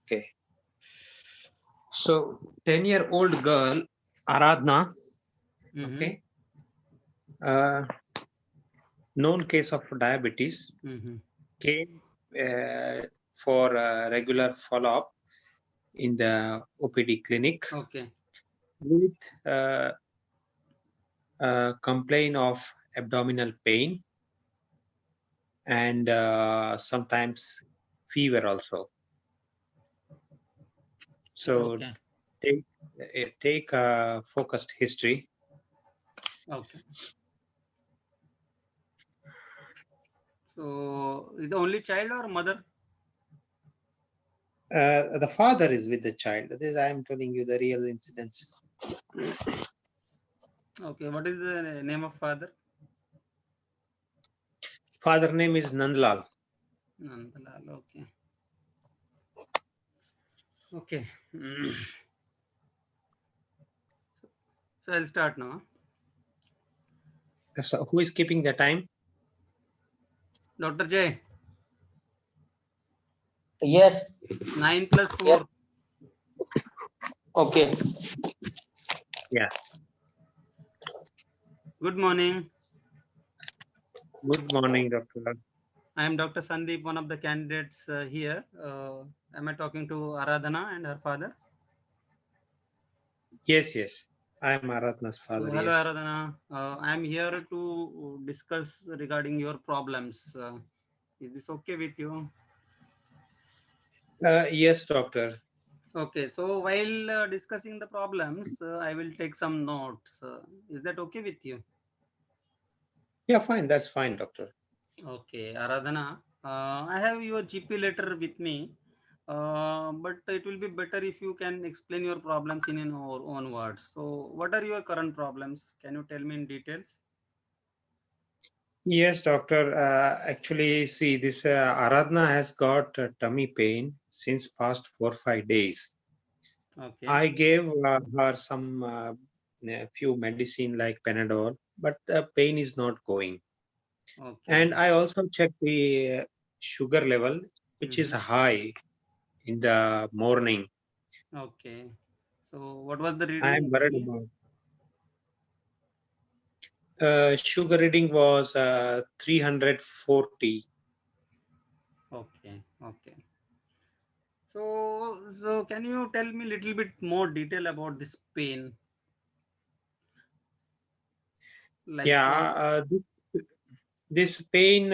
Okay. So 10-year-old girl, Aradhana, Mm-hmm. okay, uh, known case of diabetes, Mm-hmm. came for regular follow-up in the OPD clinic Okay. with complaint of abdominal pain and sometimes fever also. So Okay. take take a focused history. Okay. So is the only child or mother? The father is with the child. This I am telling you the real incidents. Okay. What is the name of father? Father name is Nandlal. Nandalal. Okay. Okay. Mm. So I'll start now. So who is keeping the time? Dr. J. Yes. 9 plus Yes. 4. Okay. Yeah. Good morning. Good morning, Doctor. I am Dr. Sandeep, one of the candidates here. Am I talking to Aradhana and her father? Yes, yes. I am Aradhana's So, father. hello Yes. Aradhana. I am here to discuss regarding your problems. Is this okay with you? Yes, doctor. Okay, so while discussing the problems, I will take some notes. Is that okay with you? Yeah, fine. That's fine, doctor. Okay, Aradhana, I have your GP letter with me, but it will be better if you can explain your problems in your own words. So, what are your current problems? Can you tell me in details? Yes, doctor. Actually, see, this Aradhana has got tummy pain since past 4 5 days. Okay, I gave her some few medicine like Panadol, but the pain is not going. okay, And I also checked the sugar level, which is mm-hmm. high in the morning. Okay. So, what was the I am reading worried actually? about. Sugar reading was 340. Okay, okay. So can you tell me little bit more detail about this pain? Like, Yeah, this pain,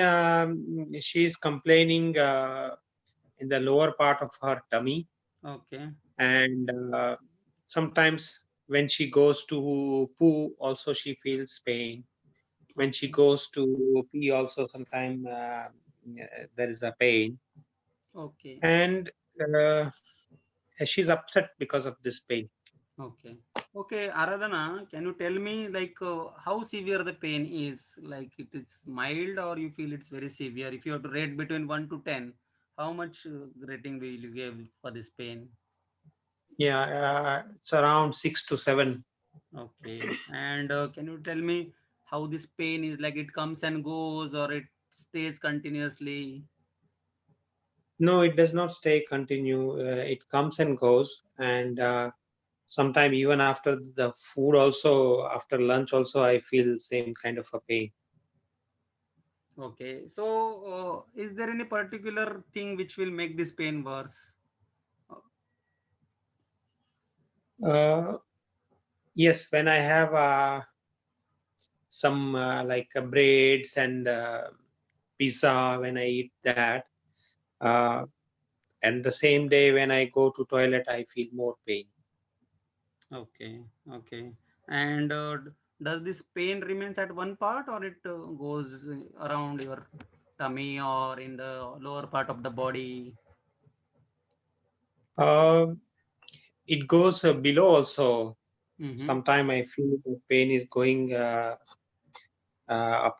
she is complaining in the lower part of her tummy, okay, and sometimes when she goes to poo, also she feels pain. When she okay, goes to pee, also sometimes there is a pain, okay, and uh, she's upset because of this pain. okay. Okay, Aradhana, can you tell me like how severe the pain is? Like it is mild or you feel it's very severe? If you have to rate between 1 to 10, how much rating will you give for this pain? Yeah, it's around 6 to 7. Okay. And can you tell me how this pain is, like it comes and goes or it stays continuously? No, it does not stay continue. It comes and goes, and sometime even after the food, also after lunch, also I feel same kind of a pain. Okay. So is there any particular thing which will make this pain worse? Uh, yes, when I have some like breads and pizza, when I eat that, uh, and the same day when I go to toilet, I feel more pain. Okay. Okay. And does this pain remains at one part or it goes around your tummy or in the lower part of the body? Uh, it goes below also. Mm-hmm. Sometime I feel the pain is going up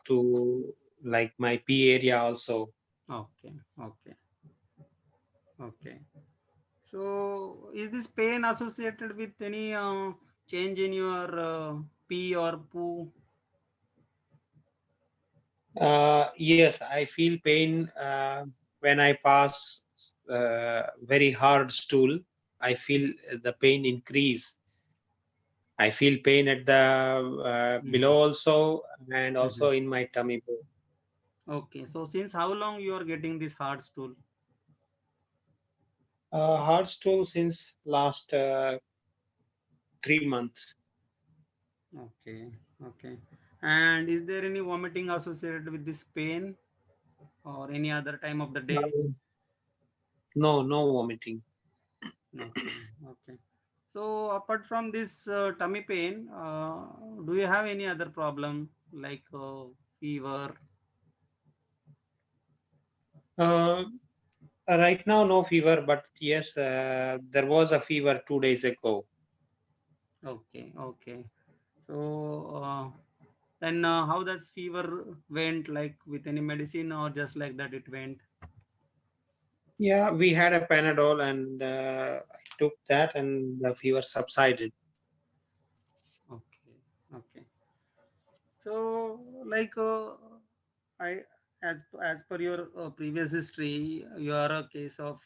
to like my P area also. Okay. Okay. Okay. So, is this pain associated with any change in your pee or poo? Yes, I feel pain when I pass very hard stool, I feel the pain increase. I feel pain at the below also, and also in my tummy bone. Okay. So since how long you are getting this hard stool? Hard stool since last 3 months. Okay. Okay. And is there any vomiting associated with this pain or any other time of the day? No, no vomiting. Okay. Okay. So apart from this tummy pain, do you have any other problem like fever? Uh, right now, no fever, but yes, there was a fever 2 days ago. Okay. Okay. So then how does fever went, like with any medicine or just like that it went? Yeah, we had a Panadol, and I took that, and the fever subsided. Okay. Okay. So like I as per your previous history, you are a case of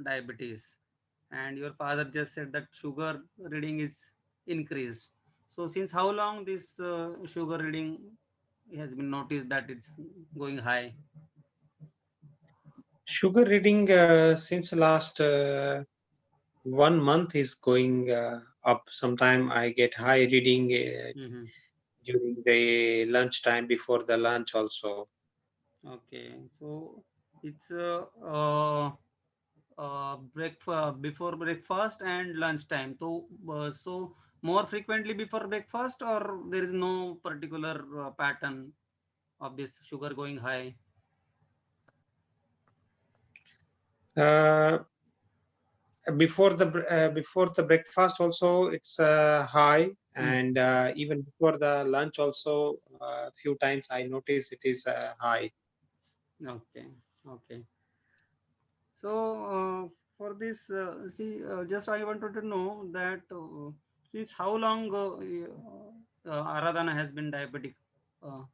diabetes, and your father just said that sugar reading is increased. So since how long this sugar reading has been noticed that it's going high? Sugar reading since last 1 month is going up. Sometime I get high reading Mm-hmm. during the lunchtime, before the lunch also. Okay, so it's breakfast before breakfast and lunchtime. So more frequently before breakfast, or there is no particular pattern of this sugar going high. Uh, before the breakfast also it's high, Mm. and even before the lunch also a few times I notice it is high. Okay, okay. So for this, see, just I wanted to know that since how long Aradhana has been diabetic? Uh,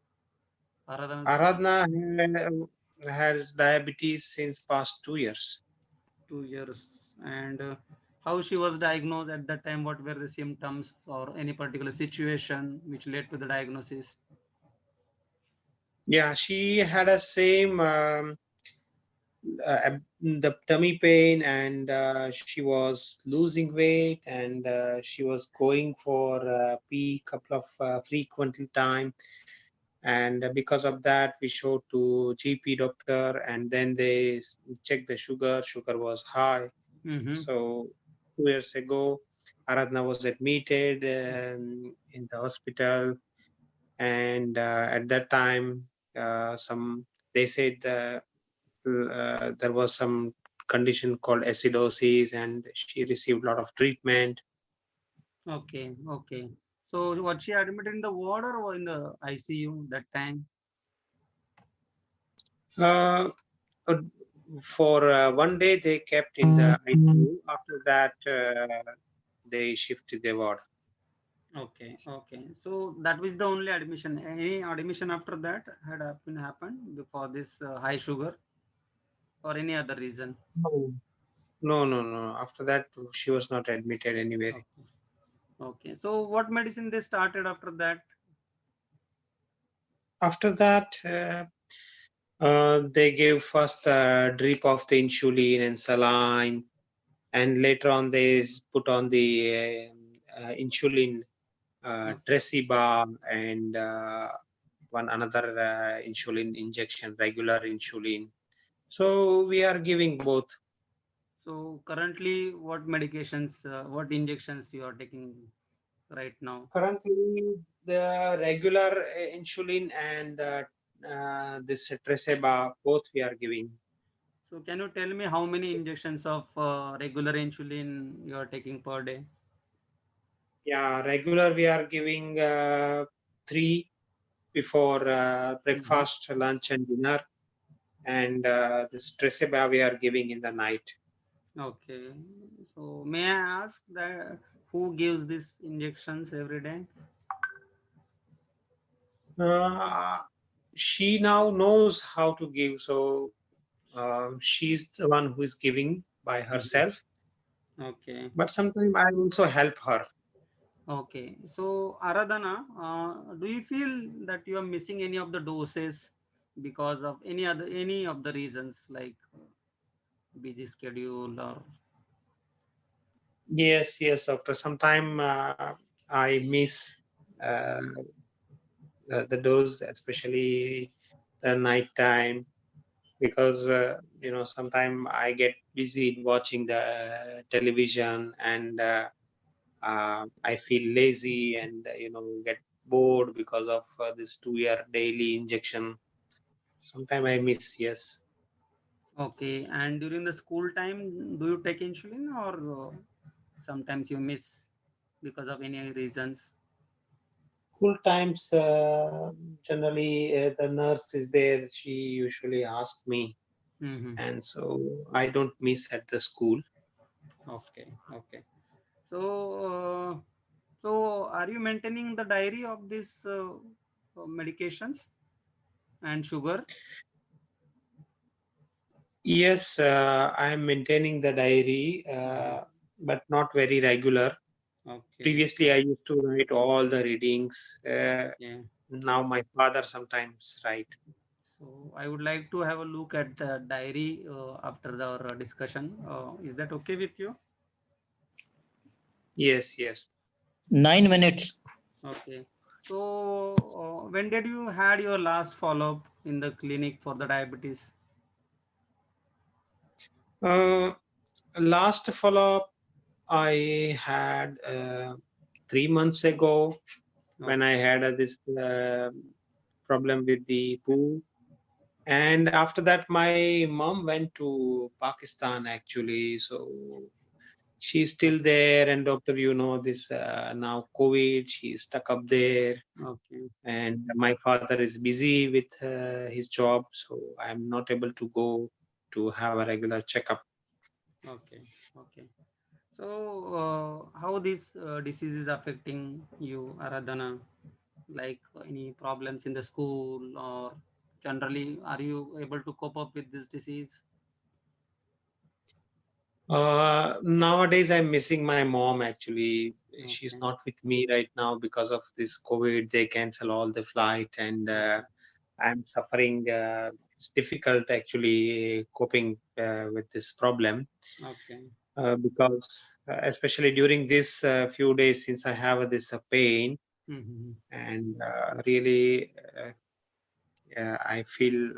Aradhana's Aradhana has diabetes since past 2 years. 2 years, and how she was diagnosed at that time? What were the symptoms or any particular situation which led to the diagnosis? Yeah, she had a same the tummy pain, and she was losing weight, and she was going for pee couple of frequently time, and because of that we showed to GP doctor, and then they checked the sugar was high. Mm-hmm. So 2 years ago Aradhana was admitted in the hospital, and at that time some they said there was some condition called acidosis, and she received a lot of treatment. Okay, okay. So was she admitted in the ward or in the ICU that time? uh, uh, for 1 day they kept in the ICU. After that they shifted the ward. Okay, okay. So that was the only admission. Any admission after that had happened before this high sugar or any other reason? No. No. After that, she was not admitted anywhere. Okay, okay. So what medicine they started after that? After that, they gave first a drip of the insulin and saline, and later on they put on the insulin, Okay. Tresiba, and one another insulin injection, regular insulin. So we are giving both. So currently, what medications, what injections you are taking right now? Currently, the regular insulin and this Tresiba, both we are giving. So can you tell me how many injections of regular insulin you are taking per day? Yeah, regular we are giving three before Hmm. breakfast, lunch, and dinner, and this Tresiba we are giving in the night. Okay. So may I ask that who gives these injections every day? Uh, she now knows how to give, so She's the one who is giving by herself, Okay. but sometimes I also help her. Okay. So, Aradhana, do you feel that you are missing any of the doses because of any of the reasons like busy schedule or? Yes, yes, doctor. Sometimes I miss uh, the dose, especially the night time, because sometimes I get busy in watching the television, and I feel lazy, and get bored because of this 2 year daily injection. Sometimes I miss, yes. Okay. And during the school time, do you take insulin or sometimes you miss because of any reasons? School times, generally, the nurse is there. She usually asks me, Mm-hmm. and so I don't miss at the school. Okay. Okay. So, are you maintaining the diary of these medications and sugar? Yes, I am maintaining the diary, Mhm. but not very regular. Okay. Previously, I used to write all the readings. Okay. Now my father sometimes write. So, I would like to have a look at the diary after our discussion. Is that okay with you? Yes, yes. 9 minutes. Okay. So, when did you had your last follow up in the clinic for the diabetes? Uh, Last follow-up I had 3 months ago when I Okay. had this problem with the poo. And after that, my mom went to Pakistan actually. So she's still there. And doctor, this now COVID, she's stuck up there. Okay. And my father is busy with his job. So I'm not able to go to have a regular checkup. Okay. Okay. So, how this disease is affecting you, Aradhana? Like any problems in the school, or generally, are you able to cope up with this disease? Nowadays, I'm missing my mom actually. She's Okay. not with me right now because of this COVID. They cancel all the flight, and Okay. I'm suffering. It's difficult actually coping with this problem Okay. because, especially during this few days, since I have this pain, Mm-hmm. and really, I feel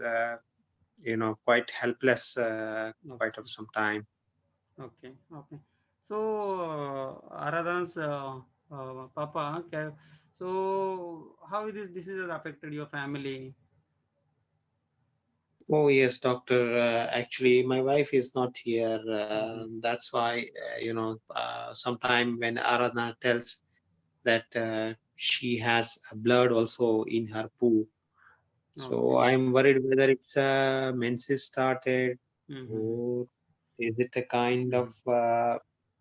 quite helpless quite of Okay. some time. Okay. Okay. So, Aradhana's Papa, okay. So, how this disease has affected your family? Oh, yes, doctor. Actually, my wife is not here. Mm-hmm. That's why, sometime when Aradhana tells that she has a blood also in her poo, so Okay. I'm worried whether it's menses started, Mm-hmm. or is it a kind of Mm-hmm.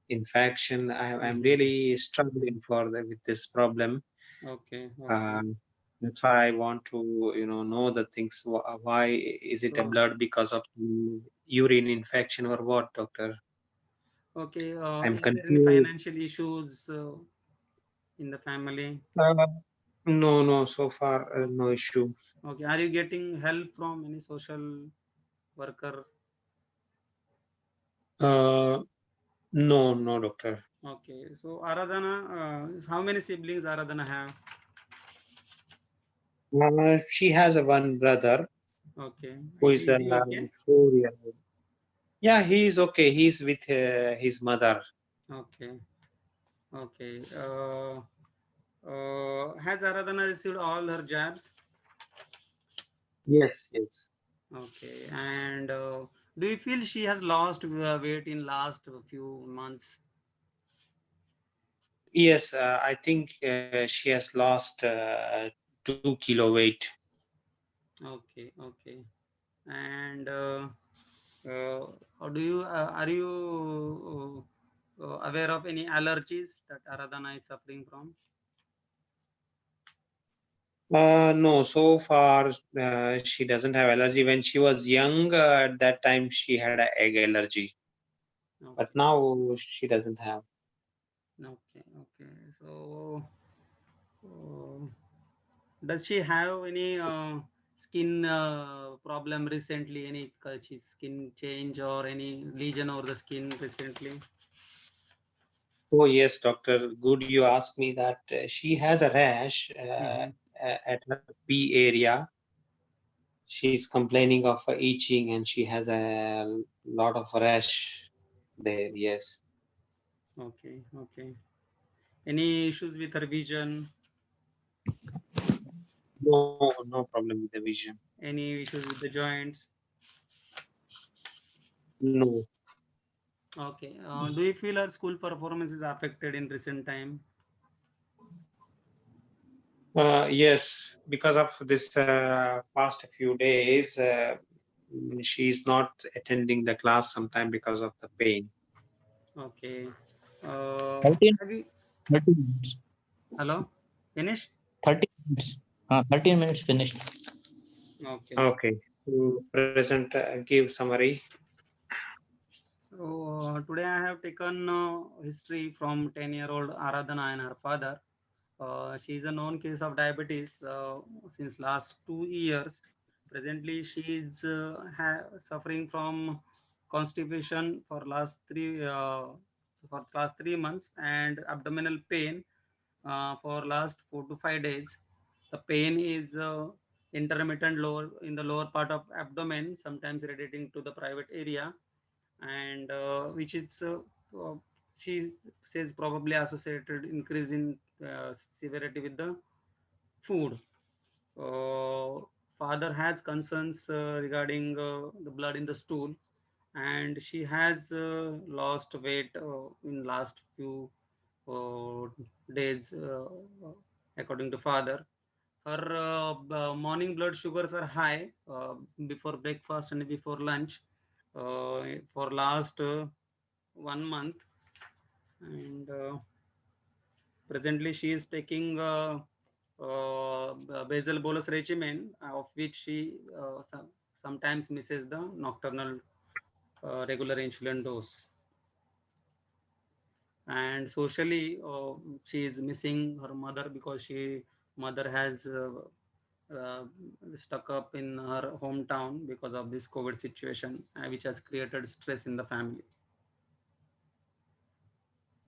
infection. I'm Mm-hmm. really struggling with this problem. Okay. Okay. Um, that's why I want to, know the things. Why is it a So, blood because of urine infection or what, doctor? okay. I'm Is there any confused. financial issues in the family? Uh, no, no, so far no issue. Okay. Are you getting help from any social worker? Uh, no, no, doctor. Okay. So Aradhana, how many siblings Aradhana have? She has a one brother Okay. who is Is he okay? 4 years old. Yeah, he's okay. He's with his mother. Okay. Okay. Has Aradhana received all her jabs? Yes, yes. Okay. And do you feel she has lost weight in last few months? Yes, I think she has lost 2 kilo weight. Okay. Okay. And how do you are you aware of any allergies that Aradhana is suffering from? No, so far she doesn't have allergy. When she was young, at that time she had an egg allergy, but Okay. now she doesn't have. Okay. Okay. So, uh, does she have any skin problem recently? Any skin change or any lesion over the skin recently? Oh yes, doctor. Good, you asked me that. She has a rash Mm-hmm. at her P area. She's complaining of itching, and she has a lot of rash there. Yes. Okay. Okay. Any issues with her vision? No, no problem with the vision. Any issues with the joints? No. Okay. Do you feel her school performance is affected in recent time? Yes, because of this past few days, she's not attending the class sometime because of the pain. Okay. 13, Have you? 30 minutes. Hello? Finish? 30 minutes. 13 minutes finished. Okay. Okay. To present, give summary. So, today I have taken history from 10-year-old Aradhana and her father. She is a known case of diabetes since last 2 years. Presently, she is suffering from constipation for last 3 months and abdominal pain for last 4 to 5 days. The pain is intermittent lower in the lower part of abdomen, sometimes radiating to the private area, and which is uh, she says probably associated increase in severity with the food. uh, Father has concerns regarding the blood in the stool, and she has lost weight in last few uh, days, according to father. Her morning blood sugars are high before breakfast and before lunch for last 1 month, and presently she is taking basal bolus regimen, of which she sometimes misses the nocturnal regular insulin dose. And socially, she is missing her mother because she mother has uh, stuck up in her hometown because of this COVID situation, which has created stress in the family.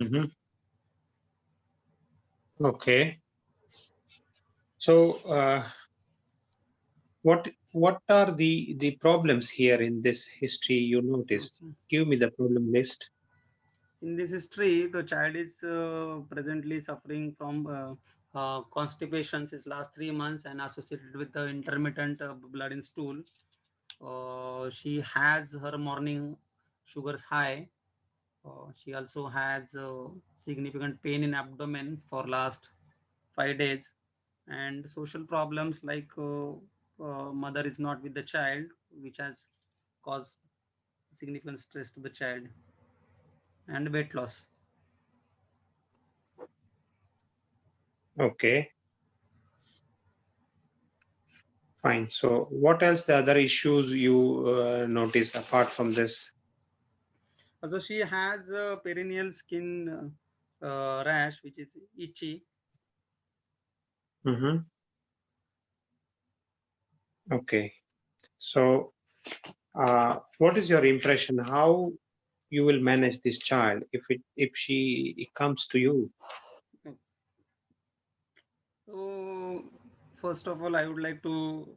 Mhm. Okay. So, what are the problems here in this history you noticed? Okay. Give me the problem list. In this history, the child is presently suffering from constipation since last 3 months and associated with the intermittent blood in stool. She has her morning sugars high. She also has significant pain in abdomen for last 5 days, and social problems like mother is not with the child, which has caused significant stress to the child, and weight loss. Okay, fine. So, what else the other issues you notice apart from this? Also, she has a perennial skin rash, which is itchy. Mm-hmm. Okay. So, what is your impression? How you will manage this child if she it comes to you? So, first of all, I would like to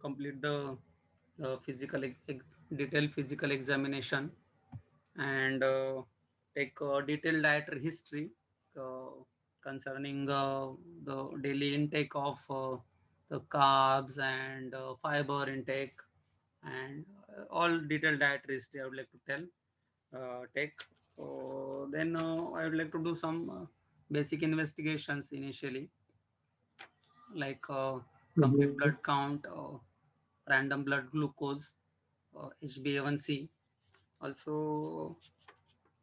complete the detailed physical examination, and take detailed dietary history uh, concerning the daily intake of the carbs and fiber intake, and all detailed dietary history I would like to take. Then I would like to do some basic investigations initially, like complete Mhm. blood count, random blood glucose, HbA1c. Also,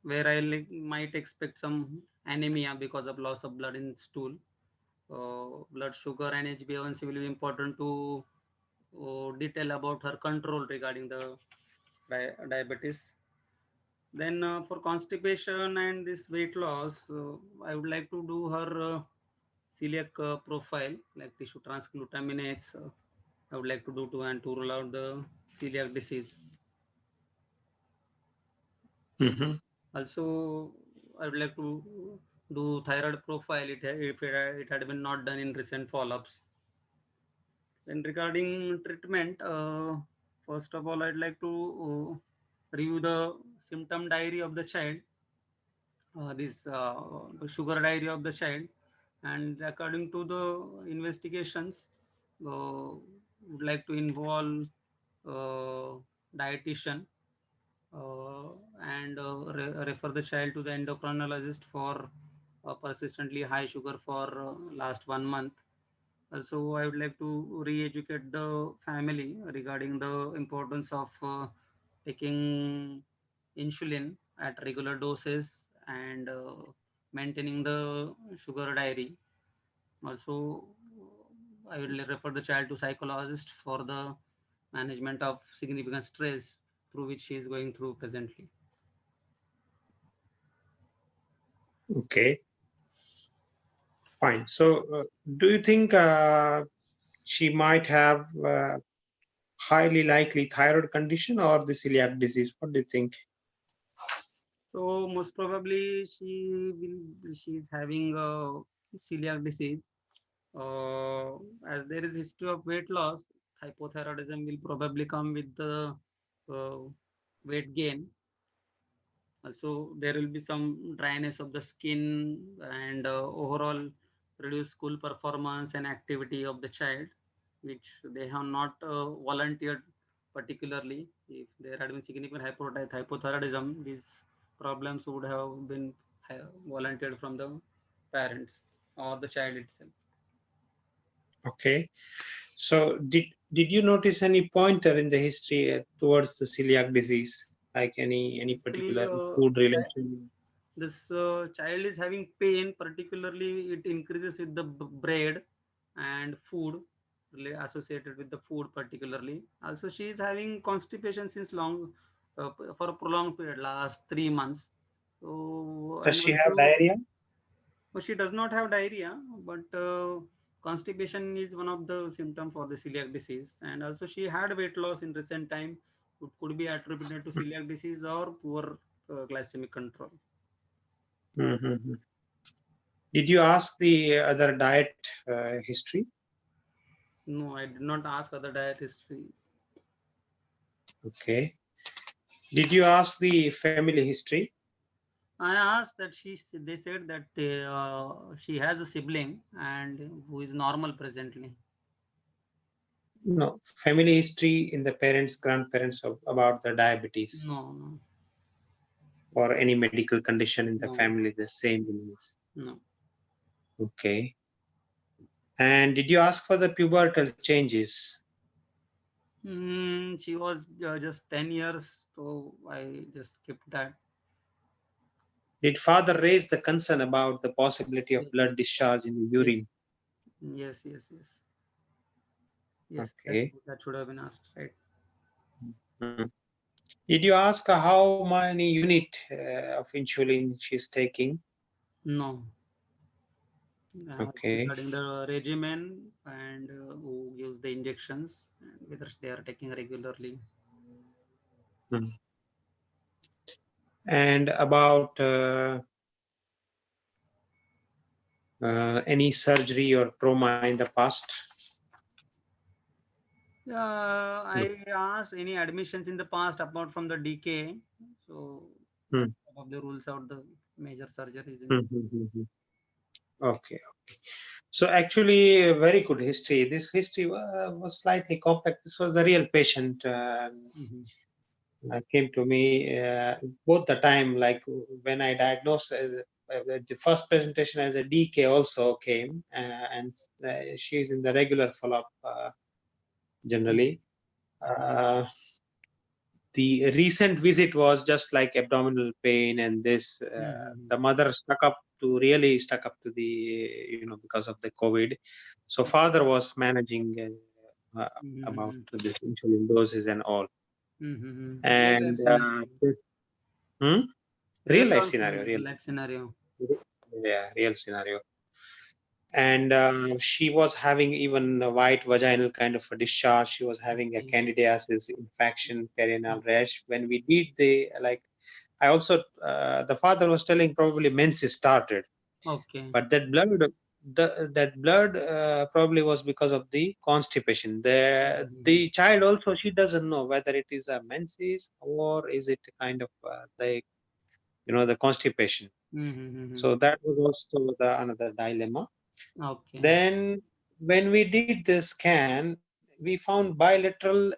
where I might expect some anemia because of loss of blood in stool. blood sugar and HbA1c will be important to detail about her control regarding the diabetes. Then for constipation and this weight loss, I would like to do her celiac profile, like tissue transglutaminates. I would like to do and to rule out the celiac disease. Mhm. Also, I would like to do thyroid profile if it had been not done in recent follow-ups. Then regarding treatment, first of all, I'd like to review the symptom diary of the child, this sugar diary of the child, and according to the investigations, would like to involve uh, dietitian uh, and refer the child to the endocrinologist for persistently high sugar for last 1 month. Also, I would like to re-educate the family regarding the importance of taking insulin at regular doses and maintaining the sugar diary. Also, I will refer the child to psychologist for the management of significant stress through which she is going through presently. Okay, fine. So, do you think she might have highly likely thyroid condition or the celiac disease? What do you think? So most probably she is having celiac disease. As there is history of weight loss, hypothyroidism will probably come with the uh, weight gain. Also, there will be some dryness of the skin and overall reduced school performance and activity of the child, which they have not volunteered particularly. If there had been significant hypothyroidism, these problems would have been volunteered from the parents or the child itself. Okay. So, did you notice any pointer in the history towards the celiac disease, like any Actually, particular food relation? this child is having pain, particularly it increases with the bread and food associated with the food particularly. Also, she is having constipation since long for a prolonged period, last 3 months. So, Does and she have also, diarrhea? she does not have diarrhea, but constipation is one of the symptoms for the celiac disease. And also, she had weight loss in recent time. It could be attributed to celiac disease or poor glycemic control. Mm-hmm. Did you ask the other diet history? No, I did not ask other diet history. Okay. Did you ask the family history? I asked that they said that she has a sibling and who is normal presently. No, family history in the parents, grandparents about the diabetes No, or any medical condition in the no, family, the same illness. no. Okay. And did you ask for the pubertal changes? She was just 10 years, so I just kept that. Did father raise the concern about the possibility of Yes, blood discharge in the urine? yes. Yes, Okay. that should have been asked, right? Hmm. Did you ask her how many unit of insulin she's taking? No. Okay. Regarding the regimen and who gives the injections and whether they are taking regularly. Hmm. And about any surgery or trauma in the past? I asked any admissions in the past apart from the DK. So Hmm. probably rules out the major surgeries. Okay. So actually, a very good history. This history was slightly complex. This was the real patient came to me both the time. Like when I diagnosed the first presentation as a DK also came, and she's in the regular follow-up generally. The recent visit was just like abdominal pain and this. The mother stuck up to really stuck up to the, because of the COVID. So father was managing about this insulin doses and all. Real life And scenario. real life also scenario, real life scenario. yeah, real scenario. And she was having even a white vaginal kind of a discharge. She was having a Okay. candidiasis infection, perineal rash. When we did the I also the father was telling probably menses started, Okay. but that blood probably was because of the constipation. The child also, she doesn't know whether it is a menses or is it kind of the constipation. So that was also another dilemma. Okay. Then when we did the scan, we found bilateral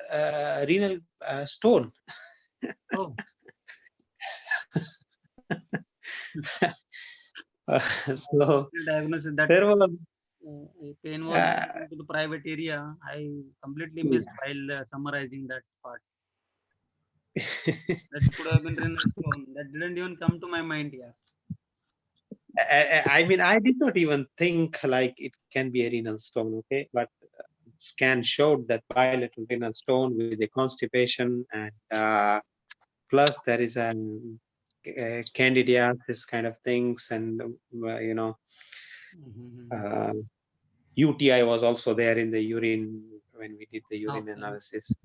renal stone. Oh. So Diagnosis that there was pain was into the private area. I completely missed while summarizing that part. That could have been renal stone. That didn't even come to my mind here. I mean, I did not even think like it can be a renal stone, okay? But scan showed that bilateral renal stone with the constipation, and plus there is a candidiasis kind of things, and UTI was also there in the urine when we did the urine Okay. analysis.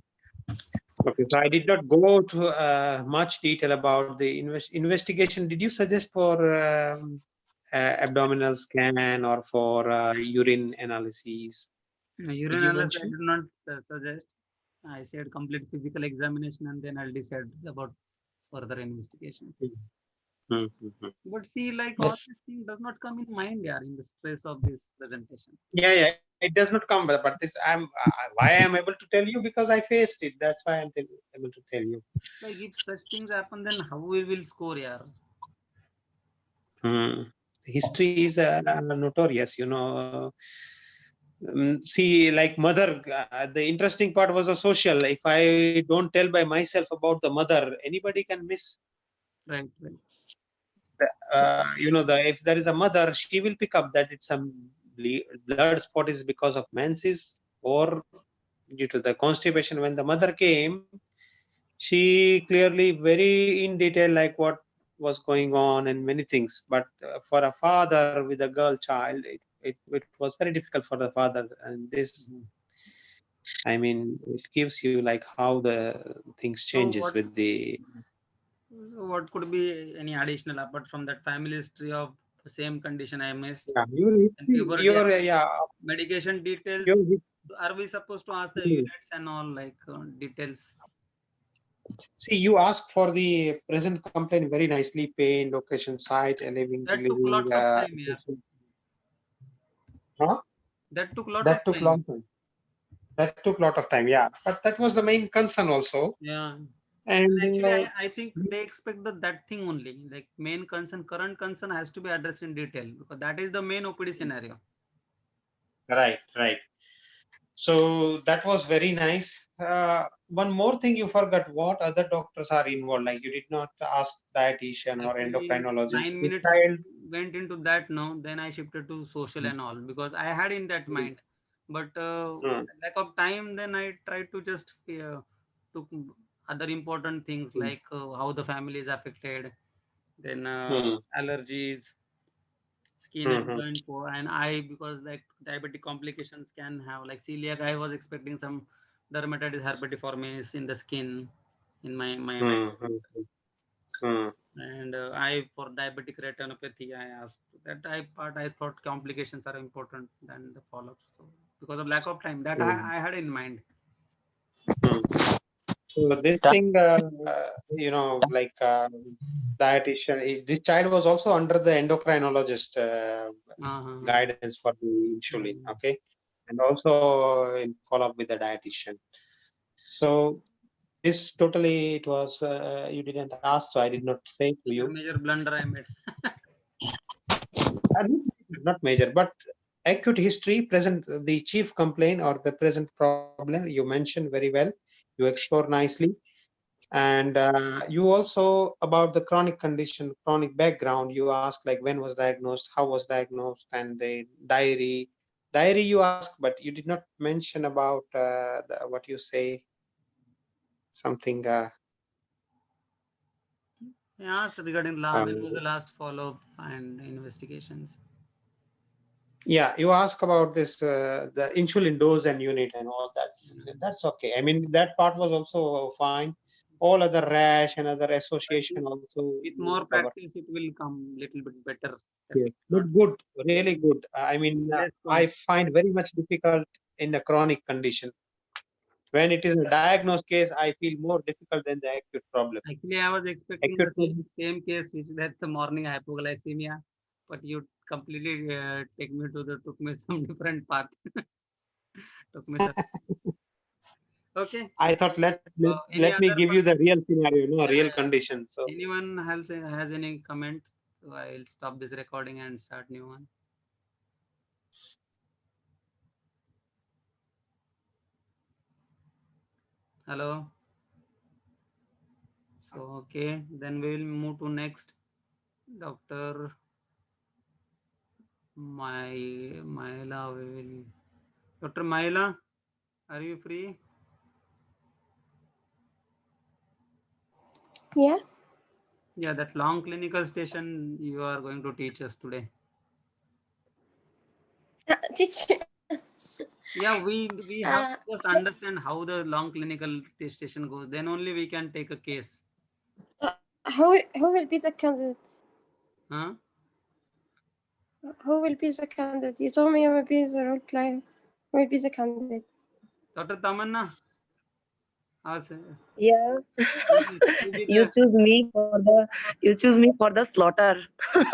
Okay, so I did not go to much detail about the investigation. Did you suggest for abdominal scan or for urine analyses? Urine Did you analysis I mention? did not suggest. I said complete physical examination and then I'll decide about further investigation. But see, like all Yes. these things does not come in mind, yeah, in the stress of this presentation. Yeah, it does not come, but this why I'm able to tell you, because I faced it. That's why I'm able to tell you. Like if such things happen, then how we will score, yeah? History is notorious, see, like mother, the interesting part was a social. If I don't tell by myself about the mother, anybody can miss. Right. If there is a mother, she will pick up that it's some blood spot is because of menses or due to the constipation. When the mother came, she clearly very in detail like what was going on and many things. But for a father with a girl child, it was very difficult for the father. And this, I mean, it gives you like how the things So changes with the. what could be any additional apart from that family history of the same condition I missed? Yeah, And puberty your and yeah, medication details. your, Are we supposed to ask the units and all like details? see, you asked for the present complaint very nicely: pain, location, site, living, That took living. lots of time, yeah. Huh? That took lot of That took time. long time. That took lot of time. Yeah, but that was the main concern also. Yeah. And Actually, I think they expect that thing only. Like main concern, current concern has to be addressed in detail because that is the main OPD scenario. right. So that was very nice. One more thing you forgot: what other doctors are involved? Like you did not ask dietitian or Actually, endocrinologist. 9 minutes Child. went into that. No, then I shifted to social and all because I had in that mind, but lack of time. Then I tried to just took other important things like how the family is affected, then allergies, skin and joint and eye because like diabetic complications can have like celiac. I was expecting some dermatitis herpetiformis in the skin in my mind. And I for diabetic retinopathy I asked that I part. I thought complications are important than the follow-ups. So because of lack of time that I had in mind. So this thing, like dietitian, this child was also under the endocrinologist guidance for the insulin, okay, and also in follow-up with the dietitian. So this totally, it was you didn't ask, so I did not say to you. Major blunder I made. Not major, but acute history, present, the chief complaint or the present problem you mentioned very well. You explore nicely. And you also about the chronic condition, chronic background, you asked like when was diagnosed, how was diagnosed, and the diary you asked, but you did not mention about what you say, something. I asked regarding when was the Um, last follow-up and investigations. Yeah, you ask about this, the insulin dose and unit and all that. That's okay. I mean, that part was also fine. All other rash and other association also With you more cover. practice, it will come little bit better. Yes. But good, really good. I mean, Less I common. find very much difficult in the chronic condition. When it is a diagnosed case, I feel more difficult than the acute problem. Actually, I was expecting Acute the problem. same case, which that's the morning hypoglycemia, but you completely took me some different path. Took me some. Okay. I thought Any let me other give you the real scenario, no, Yeah, real yeah. condition. So Anyone has any comment? So I'll stop this recording and start new one. Hello. So okay, then we will move to next. Dr. Maila, we will. Dr. Maila, are you free? Yeah. Yeah, that long clinical station you are going to teach us today. Teacher. Yeah, we have to just understand how the long clinical station goes. Then only we can take a case. Who will be the candidate? Huh? Who will be the candidate? You told me I will be the role player. Who will be the candidate? Dr. Tamanna? Yes, You be you the choose me for the slaughter. you are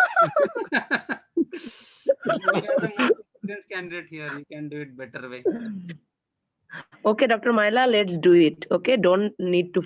the most experienced candidate here. You can do it better way. Okay, Dr. Maila, let's do it. Okay, don't need to